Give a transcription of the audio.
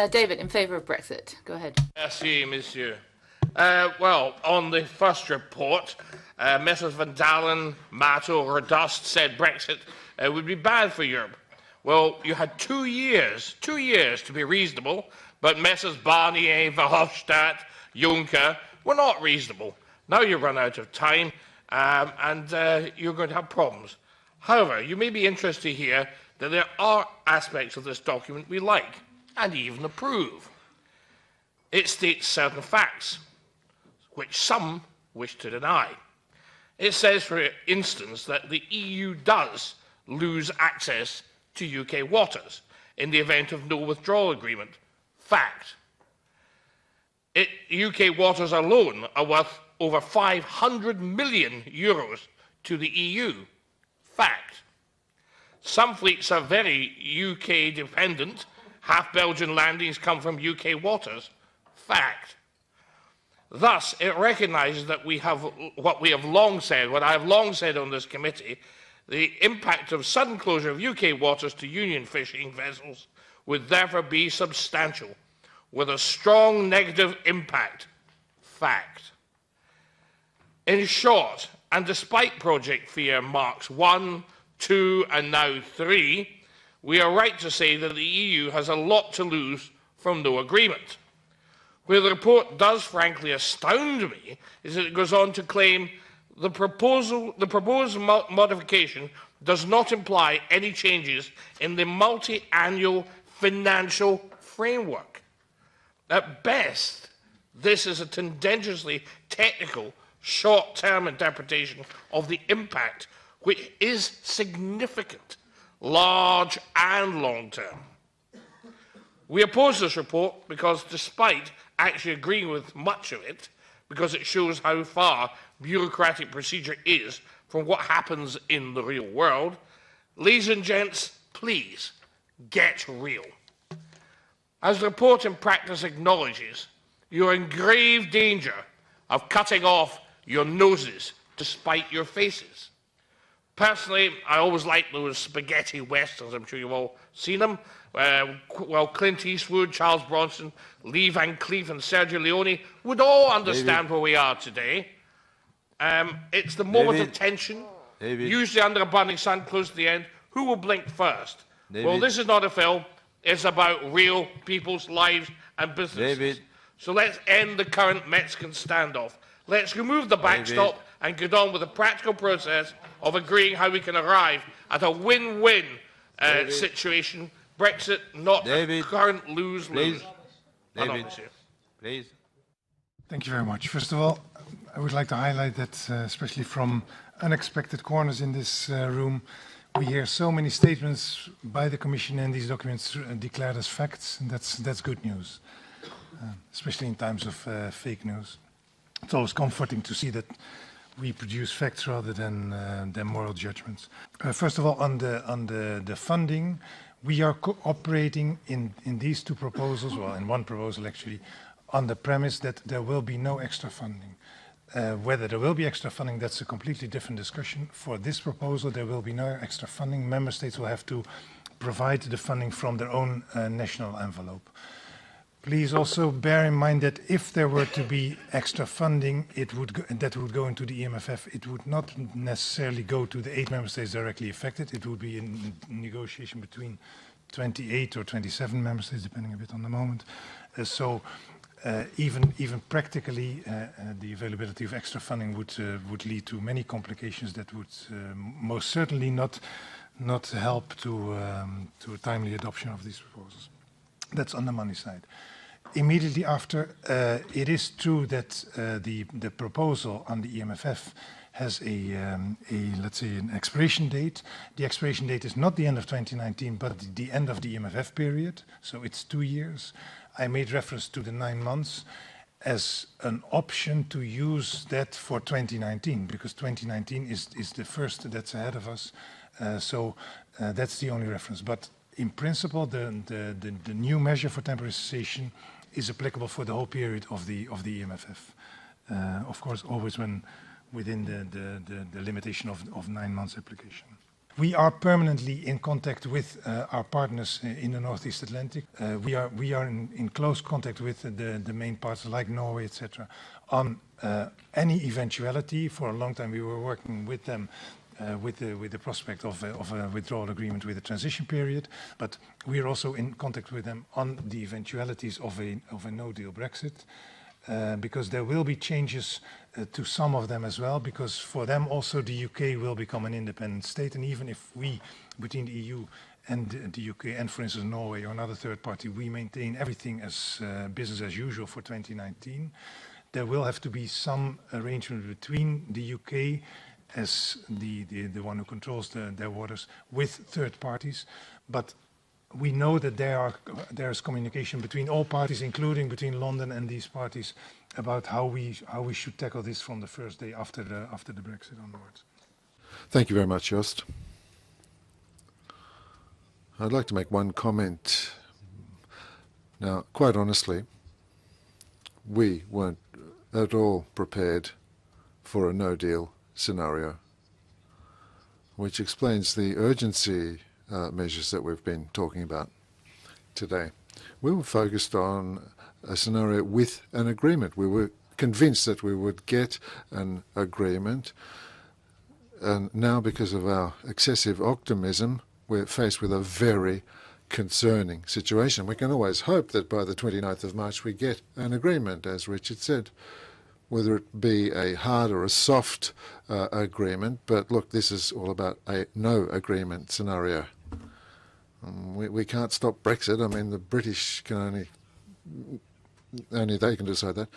David, in favour of Brexit. Go ahead. Merci, monsieur. Well, on the first report, Mrs Van Dalen, Mato, or Dust said Brexit would be bad for Europe. Well, you had 2 years to be reasonable, but Messrs Barnier, Verhofstadt, Juncker were not reasonable. Now you run out of time, and you're going to have problems. However, you may be interested to hear that there are aspects of this document we like, and even approve. It states certain facts, which some wish to deny. It says, for instance, that the EU does lose access to UK waters in the event of no withdrawal agreement. Fact. UK waters alone are worth over 500 million euros to the EU. Fact. Some fleets are very UK dependent. Half Belgian landings come from UK waters. Fact. Thus, it recognises that we have what I have long said on this committee, the impact of sudden closure of UK waters to Union fishing vessels would therefore be substantial, with a strong negative impact. Fact. In short, and despite Project Fear Marks 1, 2 and now 3, we are right to say that the EU has a lot to lose from no agreement. Where the report does frankly astound me is that it goes on to claim the proposed modification does not imply any changes in the multi-annual financial framework. At best, this is a tendentiously technical, short-term interpretation of the impact, which is significant, large and long-term. We oppose this report because, despite actually agreeing with much of it, because it shows how far bureaucratic procedure is from what happens in the real world, ladies and gents, please, get real. As the report in practice acknowledges, you are in grave danger of cutting off your noses to spite your faces. Personally, I always liked those spaghetti westerns. I'm sure you've all seen them. Well, Clint Eastwood, Charles Bronson, Lee Van Cleef and Sergio Leone would all understand where we are today. It's the moment of tension, usually under a burning sun, close to the end. Who will blink first? Well, this is not a film. It's about real people's lives and businesses. So let's end the current Mexican standoff. Let's remove the backstop and get on with the practical process of agreeing how we can arrive at a win-win situation. Brexit, not a current lose-lose. Please. Thank you very much. First of all, I would like to highlight that, especially from unexpected corners in this room, we hear so many statements by the Commission and these documents declared as facts, and that's good news, especially in times of fake news. It's always comforting to see that we produce facts rather than moral judgments. First of all, on the funding, we are cooperating in these two proposals, well, in one proposal actually, on the premise that there will be no extra funding. Whether there will be extra funding, that's a completely different discussion. For this proposal, there will be no extra funding. Member states will have to provide the funding from their own national envelope. Please also bear in mind that if there were to be extra funding, that would go into the EMFF. It would not necessarily go to the 8 member states directly affected. It would be in negotiation between 28 or 27 member states, depending a bit on the moment. Even practically, the availability of extra funding would lead to many complications that would most certainly not help to a timely adoption of these proposals. That's on the money side. Immediately after, it is true that the proposal on the EMFF has let's say, an expiration date. The expiration date is not the end of 2019, but the end of the EMFF period. So it's 2 years. I made reference to the 9 months as an option to use that for 2019, because 2019 is the first that's ahead of us. That's the only reference. But in principle, the new measure for temporary cessation is applicable for the whole period of the EMFF. Of course, always within the limitation of 9 months application. We are permanently in contact with our partners in the Northeast Atlantic. We are in close contact with the main partners like Norway, etc. on any eventuality. For a long time we were working with them with the prospect of a withdrawal agreement with a transition period, but we are also in contact with them on the eventualities of a no-deal Brexit. Because there will be changes to some of them as well, because for them also the UK will become an independent state, and even if we, between the EU and the UK and for instance Norway or another third party, we maintain everything as business as usual for 2019, there will have to be some arrangement between the UK as the one who controls their waters with third parties, but we know that there is communication between all parties, including between London and these parties, about how we should tackle this from the first day after the Brexit onwards. Thank you very much, Joost. I'd like to make one comment. Now, quite honestly, we weren't at all prepared for a no-deal scenario, which explains the urgency measures that we've been talking about today. We were focused on a scenario with an agreement. We were convinced that we would get an agreement, and now because of our excessive optimism we're faced with a very concerning situation. We can always hope that by the 29th of March we get an agreement, as Richard said, whether it be a hard or a soft agreement, but look, this is all about a no agreement scenario. We can't stop Brexit. I mean, the British can only they can decide that.